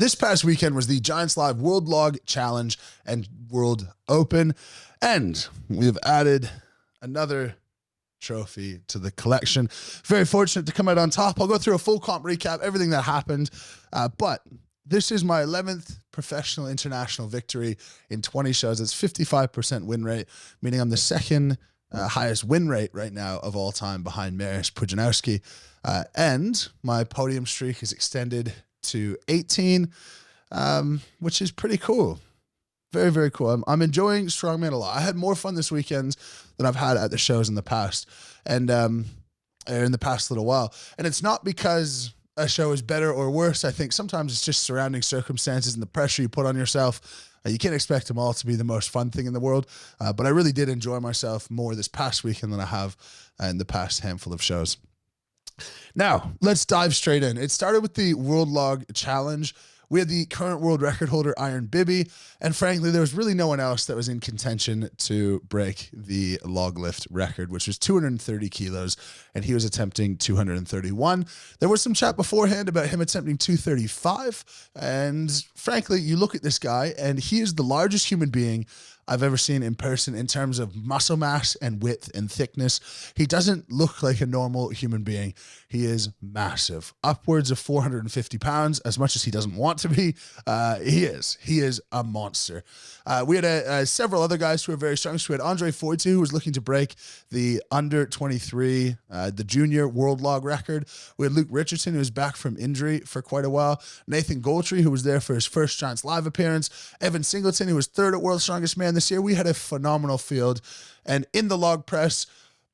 This past weekend was the Giants Live World Log Challenge and World Open, and we've added another trophy to the collection. Very fortunate to come out on top. I'll go through a full comp recap, everything that happened, but this is my 11th professional international victory in 20 shows. It's 55% win rate, meaning I'm the second highest win rate right now of all time behind Mariusz Pudzianowski, and my podium streak is extended to 18, which is pretty cool. Very, very cool. I'm enjoying Strongman a lot. I had more fun this weekend than I've had at the shows in the past, and in the past little while. And it's not because a show is better or worse. I think sometimes it's just surrounding circumstances and the pressure you put on yourself. You can't expect them all to be the most fun thing in the world, but I really did enjoy myself more this past weekend than I have in the past handful of shows. Now, let's dive straight in. It started with the World Log Challenge. We had the current world record holder, Iron Bibby, and frankly, there was really no one else that was in contention to break the log lift record, which was 230 kilos, and he was attempting 231. There was some chat beforehand about him attempting 235, and frankly, you look at this guy, and he is the largest human being I've ever seen in person in terms of muscle mass and width and thickness. He doesn't look like a normal human being. He is massive, upwards of 450 pounds, as much as he doesn't want to be. He is a monster. We had several other guys who were very strong. So we had Andre Foytu, who was looking to break the under 23, the junior world log record. We had Luke Richardson, who was back from injury for quite a while. Nathan Goldry, who was there for his first Giants Live appearance. Evan Singleton, who was third at World's Strongest Man this year. We had a phenomenal field. And in the log press,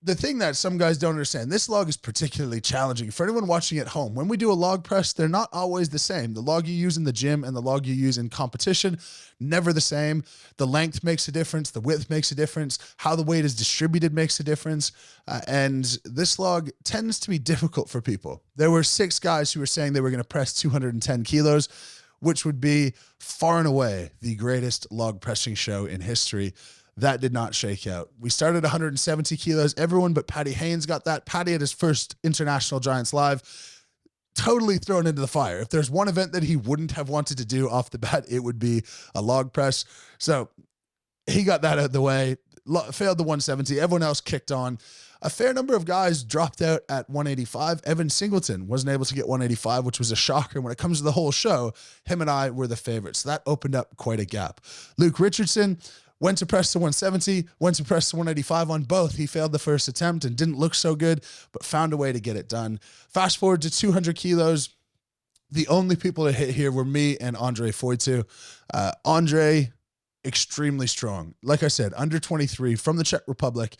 the thing that some guys don't understand, this log is particularly challenging. For anyone watching at home, when we do a log press, they're not always the same. The log you use in the gym and the log you use in competition, never the same. The length makes a difference. The width makes a difference. How the weight is distributed makes a difference. And this log tends to be difficult for people. There were 6 guys who were saying they were going to press 210 kilos, which would be far and away the greatest log pressing show in history. That did not shake out. We started 170 kilos. Everyone but Patty Haynes got that. Patty at his first International Giants Live, totally thrown into the fire. If there's one event that he wouldn't have wanted to do off the bat, it would be a log press. So he got that out of the way, failed the 170. Everyone else kicked on. A fair number of guys dropped out at 185. Evan Singleton wasn't able to get 185, which was a shocker. When it comes to the whole show, him and I were the favorites. So that opened up quite a gap. Luke Richardson went to press to 170, went to press to 185 on both. He failed the first attempt and didn't look so good, but found a way to get it done. Fast forward to 200 kilos. The only people to hit here were me and Andre Foytu. Andre, extremely strong. Like I said, under 23 from the Czech Republic,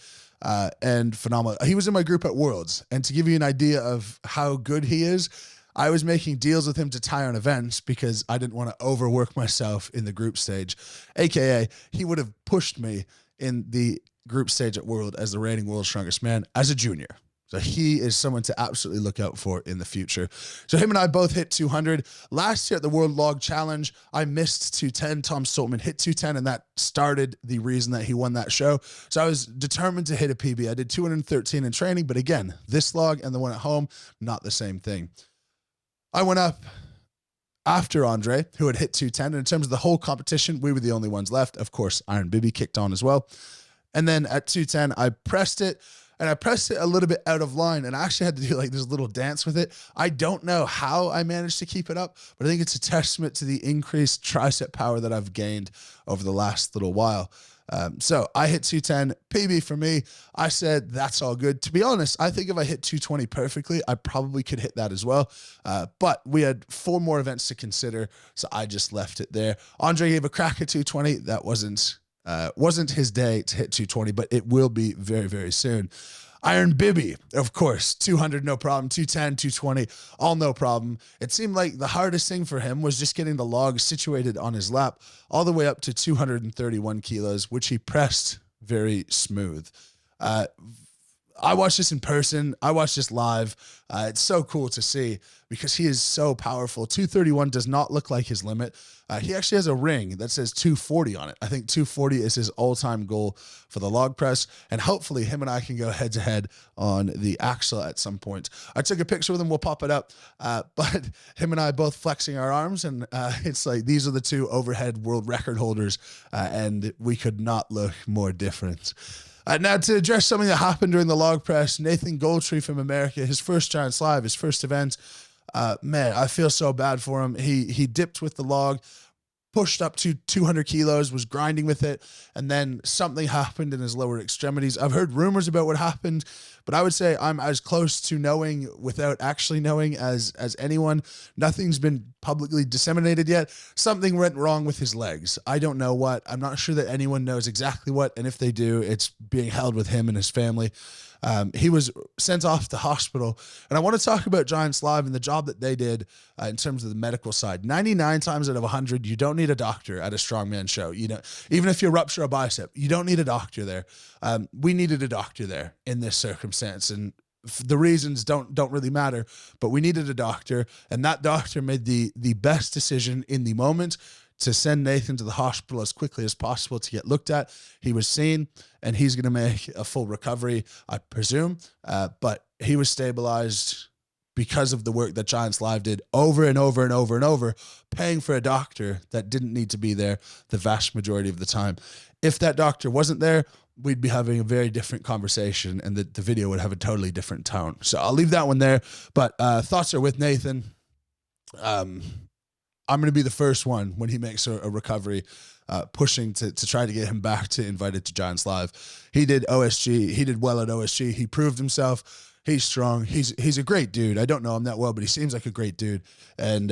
and phenomenal. He was in my group at Worlds. And to give you an idea of how good he is, I was making deals with him to tie on events because I didn't want to overwork myself in the group stage. AKA, he would have pushed me in the group stage at World as the reigning World's Strongest Man as a junior. So he is someone to absolutely look out for in the future. So him and I both hit 200. Last year at the World Log Challenge, I missed 210. Tom Stoltman hit 210, and that started the reason that he won that show. So I was determined to hit a PB. I did 213 in training, but again, this log and the one at home, not the same thing. I went up after Andre, who had hit 210. And in terms of the whole competition, we were the only ones left. Of course, Iron Bibby kicked on as well. And then at 210, I pressed it. And I pressed it a little bit out of line, and I actually had to do like this little dance with it. I don't know how I managed to keep it up, but I think it's a testament to the increased tricep power that I've gained over the last little while. So I hit 210, PB for me. I said, that's all good. To be honest, I think if I hit 220 perfectly, I probably could hit that as well. But we had 4 more events to consider, so I just left it there. Andre gave a crack at 220. That wasn't his day to hit 220, but it will be very, very soon. Iron Bibby, of course, 200, no problem. 210, 220, all no problem. It seemed like the hardest thing for him was just getting the log situated on his lap all the way up to 231 kilos, which he pressed very smooth. I watched this in person. I watched this live. It's so cool to see because he is so powerful. 231 does not look like his limit. He actually has a ring that says 240 on it. I think 240 is his all-time goal for the log press, and hopefully him and I can go head-to-head on the axle at some point. I took a picture with him. We'll pop it up, but him and I both flexing our arms, and it's like these are the two overhead world record holders, and we could not look more different. Now, to address something that happened during the log press, Nathan Goldry from America, his first Giants Live, his first event, man, I feel so bad for him. He dipped with the log, pushed up to 200 kilos, was grinding with it, and then something happened in his lower extremities. I've heard rumors about what happened, but I would say I'm as close to knowing without actually knowing as anyone. Nothing's been publicly disseminated yet. Something went wrong with his legs. I don't know what. I'm not sure that anyone knows exactly what, and if they do, it's being held with him and his family. He was sent off to hospital, and I want to talk about Giants Live and the job that they did in terms of the medical side. 99 times out of 100, you don't need a doctor at a strongman show. You know, even if you rupture a bicep, you don't need a doctor there. We needed a doctor there in this circumstance, and the reasons don't really matter, but we needed a doctor, and that doctor made the best decision in the moment to send Nathan to the hospital as quickly as possible to get looked at. He was seen, and he's going to make a full recovery, I presume. But he was stabilized because of the work that Giants Live did over and over and over and over, paying for a doctor that didn't need to be there the vast majority of the time. If that doctor wasn't there, we'd be having a very different conversation, and the video would have a totally different tone. So I'll leave that one there. But thoughts are with Nathan. I'm going to be the first one when he makes a recovery, pushing to try to get him back to invited to Giants Live. He did OSG. He did well at OSG. He proved himself. He's strong. He's a great dude. I don't know him that well, but he seems like a great dude. And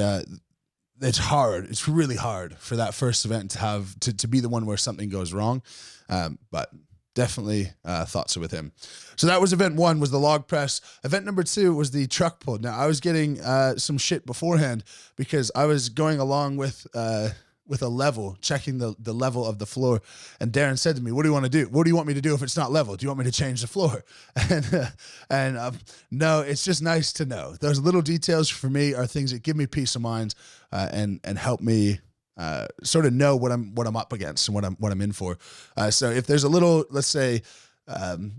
it's hard. It's really hard for that first event to have to be the one where something goes wrong. But definitely thoughts are with him. So that was event one, was the log press. Event number two was the truck pull. Now, I was getting some shit beforehand because I was going along with a level, checking the level of the floor. And Darren said to me, what do you want to do? What do you want me to do if it's not level? Do you want me to change the floor? And no, it's just nice to know. Those little details for me are things that give me peace of mind and help me sort of know what I'm up against and what I'm in for. So if there's a little, let's say,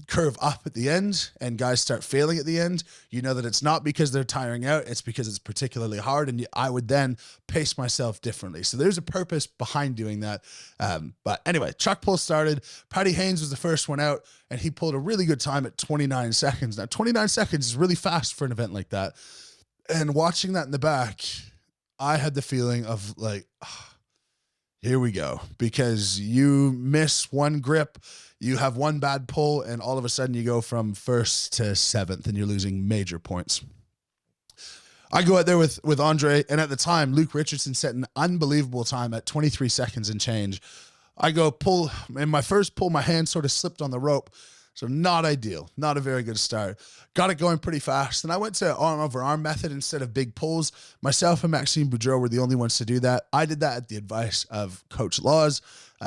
curve up at the end and guys start failing at the end, you know that it's not because they're tiring out, it's because it's particularly hard, and I would then pace myself differently. So there's a purpose behind doing that. But anyway, truck pull started. Paddy Haynes was the first one out, and he pulled a really good time at 29 seconds. Now, 29 seconds is really fast for an event like that. And watching that in the back, I had the feeling of like, here we go, because you miss one grip, you have one bad pull, and all of a sudden you go from first to seventh and you're losing major points. I go out there with Andre, and at the time, Luke Richardson set an unbelievable time at 23 seconds and change. I go pull, in my first pull, my hand sort of slipped on the rope. So not ideal, not a very good start. Got it going pretty fast. And I went to arm over arm method instead of big pulls. Myself and Maxime Boudreau were the only ones to do that. I did that at the advice of Coach Laws.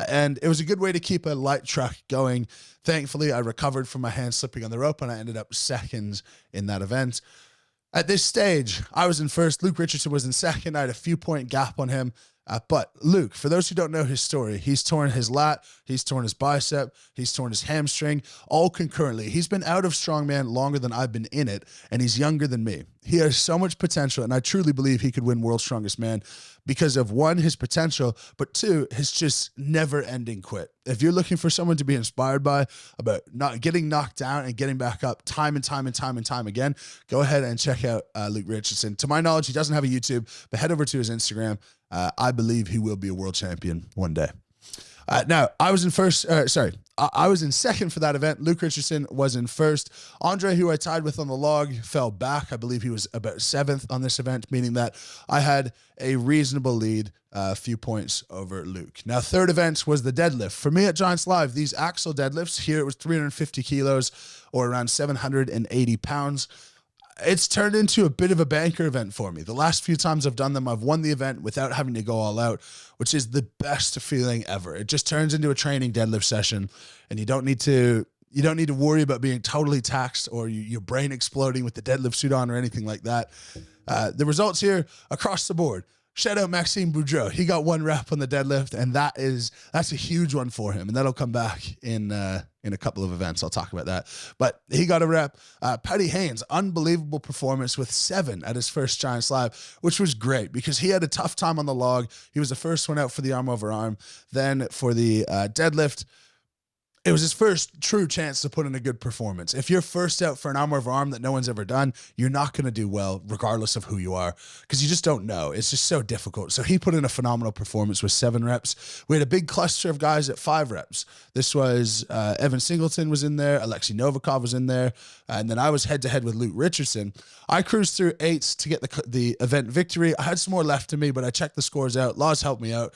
And it was a good way to keep a light truck going. Thankfully, I recovered from my hand slipping on the rope, and I ended up second in that event. At this stage, I was in first. Luke Richardson was in second. I had a few point gap on him. But Luke, for those who don't know his story, he's torn his lat, he's torn his bicep, he's torn his hamstring, all concurrently. He's been out of strongman longer than I've been in it, and he's younger than me. He has so much potential, and I truly believe he could win World's Strongest Man because of, one, his potential, but two, his just never-ending quit. If you're looking for someone to be inspired by, about not getting knocked down and getting back up time and time and time and time again, go ahead and check out Luke Richardson. To my knowledge, he doesn't have a YouTube, but head over to his Instagram. I believe he will be a world champion one day. Now, I was in first, I was in second for that event. Luke Richardson was in first. Andre, who I tied with on the log, fell back. I believe he was about seventh on this event, meaning that I had a reasonable lead, a few points over Luke. Now, third event was the deadlift. For me at Giants Live, these axle deadlifts, here it was 350 kilos or around 780 pounds. It's turned into a bit of a banker event for me. The last few times I've done them, I've won the event without having to go all out, which is the best feeling ever. It just turns into a training deadlift session, and you don't need to You don't need to worry about being totally taxed or your brain exploding with the deadlift suit on or anything like that. The results here across the board. Shout out Maxime Boudreau. He got 1 rep on the deadlift, and that's a huge one for him, and that'll come back in a couple of events. I'll talk about that. But he got a rep. Paddy Haynes, unbelievable performance with 7 at his first Giants Live, which was great because he had a tough time on the log. He was the first one out for the arm over arm. Then for the deadlift, it was his first true chance to put in a good performance. If you're first out for an arm over arm that no one's ever done, you're not going to do well regardless of who you are because you just don't know. It's just so difficult. So he put in a phenomenal performance with 7 reps. We had a big cluster of guys at 5 reps. This was Evan Singleton was in there. Alexei Novikov was in there. And then I was head-to-head with Luke Richardson. I cruised through 8s to get the event victory. I had some more left in me, but I checked the scores out. Laws helped me out.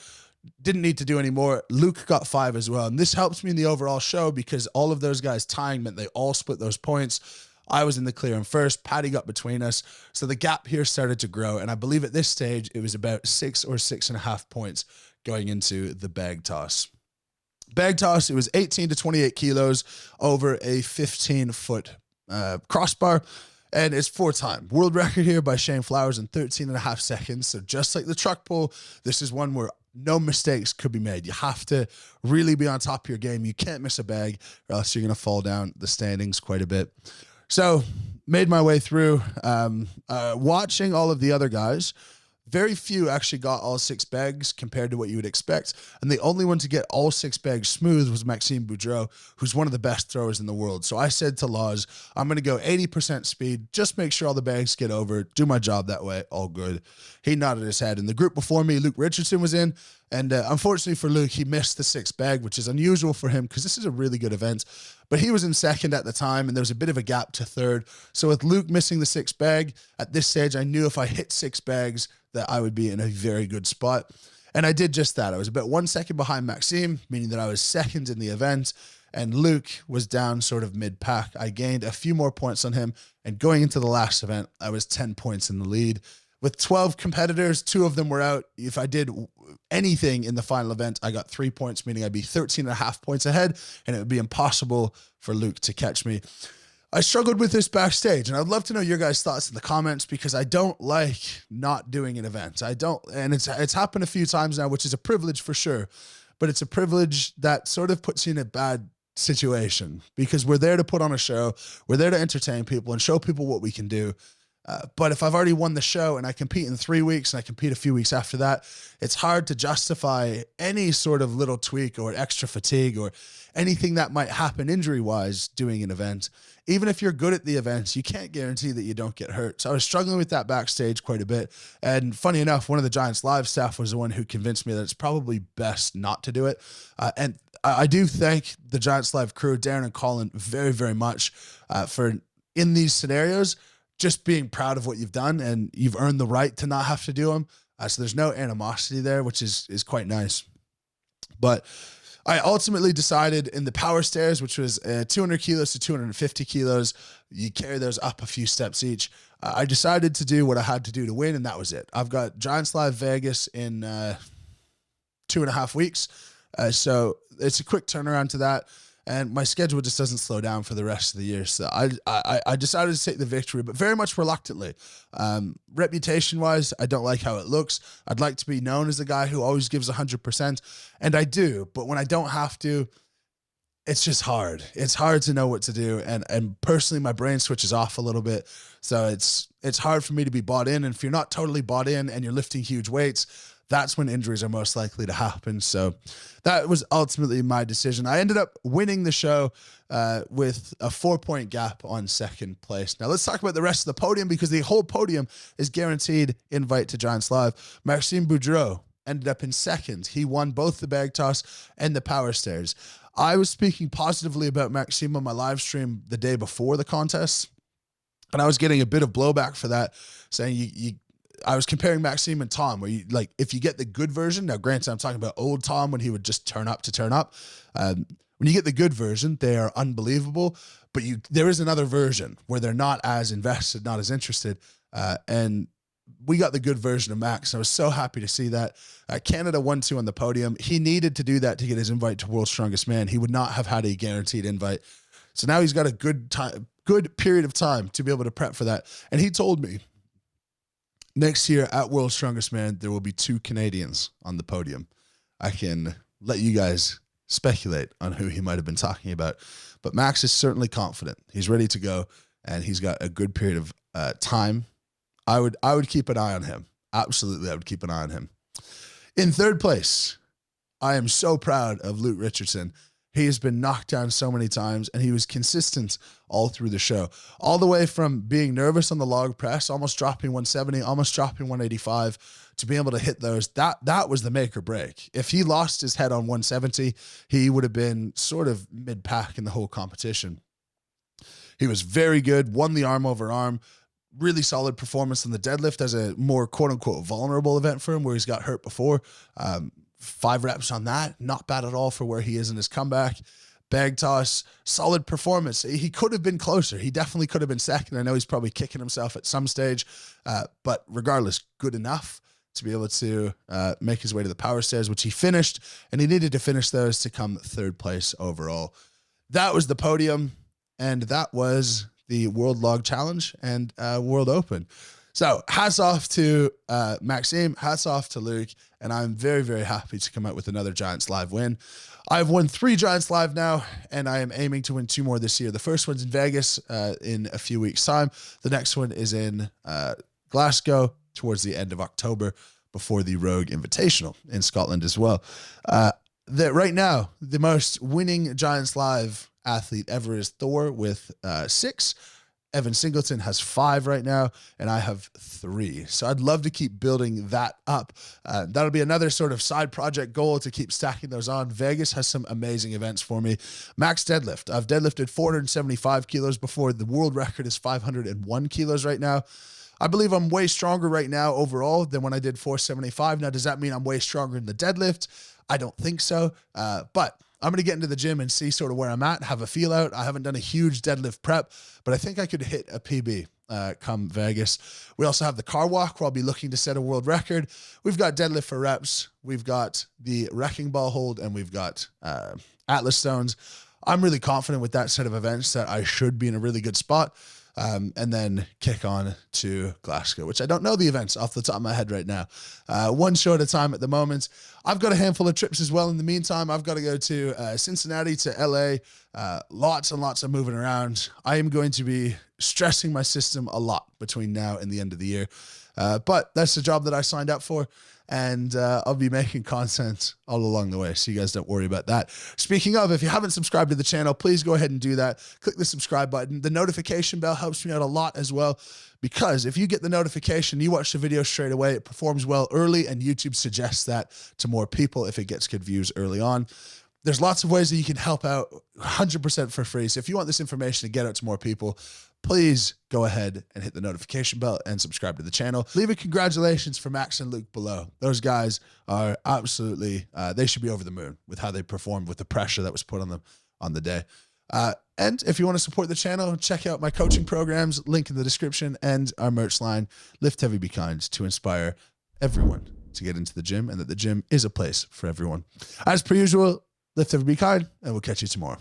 Didn't need to do any more. Luke got 5 as well. And this helps me in the overall show because all of those guys tying meant they all split those points. I was in the clear in first. Paddy got between us. So the gap here started to grow. And I believe at this stage, it was about 6 or 6.5 points going into the bag toss. Bag toss, it was 18 to 28 kilos over a 15-foot crossbar. And it's 4-time. World record here by Shane Flowers in 13.5 seconds. So just like the truck pull, this is one where no mistakes could be made. You have to really be on top of your game. You can't miss a bag or else you're going to fall down the standings quite a bit. So made my way through, watching all of the other guys. Very few actually got all 6 bags compared to what you would expect. And the only one to get all 6 bags smooth was Maxime Boudreau, who's one of the best throwers in the world. So I said to Laws, I'm going to go 80% speed, just make sure all the bags get over, do my job that way, all good. He nodded his head. In the group before me, Luke Richardson was in. And unfortunately for Luke, he missed the 6th bag, which is unusual for him because this is a really good event. But he was in 2nd at the time, and there was a bit of a gap to 3rd. So with Luke missing the 6th bag, at this stage, I knew if I hit 6 bags, that I would be in a very good spot. And I did just that. I was about 1 second behind Maxime, meaning that I was 2nd in the event, and Luke was down sort of mid-pack. I gained a few more points on him, and going into the last event, I was 10 points in the lead. With 12 competitors, 2 of them were out. If I did anything in the final event, I got 3 points, meaning I'd be 13.5 points ahead, and it would be impossible for Luke to catch me. I struggled with this backstage, and I'd love to know your guys' thoughts in the comments because I don't like not doing an event. I don't, and it's happened a few times now, which is a privilege for sure, but it's a privilege that sort of puts you in a bad situation because we're there to put on a show. We're there to entertain people and show people what we can do. But if I've already won the show and I compete in 3 weeks and I compete a few weeks after that, it's hard to justify any sort of little tweak or extra fatigue or anything that might happen injury-wise doing an event. Even if you're good at the events, you can't guarantee that you don't get hurt. So I was struggling with that backstage quite a bit. And funny enough, one of the Giants Live staff was the one who convinced me that it's probably best not to do it. And I do thank the Giants Live crew, Darren and Colin, very, very much for, in these scenarios, just being proud of what you've done, and you've earned the right to not have to do them. So there's no animosity there, which is quite nice. But I ultimately decided in the power stairs, which was 200 kilos to 250 kilos, you carry those up a few steps each. I decided to do what I had to do to win, and that was it. I've got Giants Live Vegas in 2.5 weeks. So it's a quick turnaround to that. And my schedule just doesn't slow down for the rest of the year. So I decided to take the victory, but very much reluctantly. Reputation-wise, I don't like how it looks. I'd like to be known as the guy who always gives 100%, and I do. But when I don't have to, it's just hard. It's hard to know what to do. And personally, my brain switches off a little bit. So it's hard for me to be bought in. And if you're not totally bought in and you're lifting huge weights, that's when injuries are most likely to happen. So that was ultimately my decision. I ended up winning the show with a 4-point gap on 2nd place. Now let's talk about the rest of the podium because the whole podium is guaranteed invite to Giants Live. Maxime Boudreau ended up in 2nd. He won both the bag toss and the power stairs. I was speaking positively about Maxime on my live stream the day before the contest, and I was getting a bit of blowback for that, saying I was comparing Maxime and Tom, where you like, if you get the good version, now granted, I'm talking about old Tom when he would just turn up to turn up. When you get the good version, they are unbelievable, but there is another version where they're not as invested, not as interested. And we got the good version of Max. I was so happy to see that. Canada 1-2 on the podium. He needed to do that to get his invite to World's Strongest Man. He would not have had a guaranteed invite. So now he's got a good period of time to be able to prep for that. And he told me next year at World's Strongest Man, there will be 2 Canadians on the podium. I can let you guys speculate on who he might have been talking about, but Max is certainly confident. He's ready to go, and he's got a good period of time. I would keep an eye on him. Absolutely, I would keep an eye on him. In third place, I am so proud of Luke Richardson. He has been knocked down so many times, and he was consistent all through the show. All the way from being nervous on the log press, almost dropping 170, almost dropping 185, to being able to hit those. That was the make or break. If he lost his head on 170, he would have been sort of mid-pack in the whole competition. He was very good, won the arm over arm, really solid performance in the deadlift as a more quote-unquote vulnerable event for him where he's got hurt before. 5 reps on that, not bad at all for where he is in his comeback. Bag toss, solid performance. He could have been closer. He definitely could have been second. I know he's probably kicking himself at some stage, but regardless, good enough to be able to make his way to the power stairs, which he finished, and he needed to finish those to come third place overall. That was the podium, and that was the World Log Challenge and World Open. So hats off to Maxime, hats off to Luke, and I'm very, very happy to come out with another Giants Live win. I've won 3 Giants Live now, and I am aiming to win 2 more this year. The first one's in Vegas in a few weeks' time. The next one is in Glasgow towards the end of October before the Rogue Invitational in Scotland as well. Right now, the most winning Giants Live athlete ever is Thor with 6. Evan Singleton has 5 right now, and I have 3. So I'd love to keep building that up. That'll be another sort of side project goal to keep stacking those on. Vegas has some amazing events for me. Max deadlift. I've deadlifted 475 kilos before. The world record is 501 kilos right now. I believe I'm way stronger right now overall than when I did 475. Now, does that mean I'm way stronger in the deadlift? I don't think so, but I'm going to get into the gym and see sort of where I'm at, have a feel out. I haven't done a huge deadlift prep, but I think I could hit a PB come Vegas. We also have the car walk where I'll be looking to set a world record. We've got deadlift for reps. We've got the wrecking ball hold, and we've got Atlas stones. I'm really confident with that set of events that I should be in a really good spot. And then kick on to Glasgow, which I don't know the events off the top of my head right now. One show at a time at the moment. I've got a handful of trips as well. In the meantime, I've got to go to Cincinnati, to LA, lots and lots of moving around. I am going to be stressing my system a lot between now and the end of the year. But that's the job that I signed up for. And I'll be making content all along the way, so you guys don't worry about that. Speaking of, if you haven't subscribed to the channel, please go ahead and do that. Click the subscribe button. The notification bell helps me out a lot as well, because if you get the notification, you watch the video straight away, it performs well early, and YouTube suggests that to more people if it gets good views early on. There's lots of ways that you can help out 100% for free. So if you want this information to get out to more people, please go ahead and hit the notification bell and subscribe to the channel. Leave a congratulations for Max and Luke below. Those guys are absolutely, they should be over the moon with how they performed, with the pressure that was put on them on the day. And if you want to support the channel, check out my coaching programs, link in the description, and our merch line, Lift Heavy, Be Kind, to inspire everyone to get into the gym, and that the gym is a place for everyone. As per usual, lift heavy, be kind, and we'll catch you tomorrow.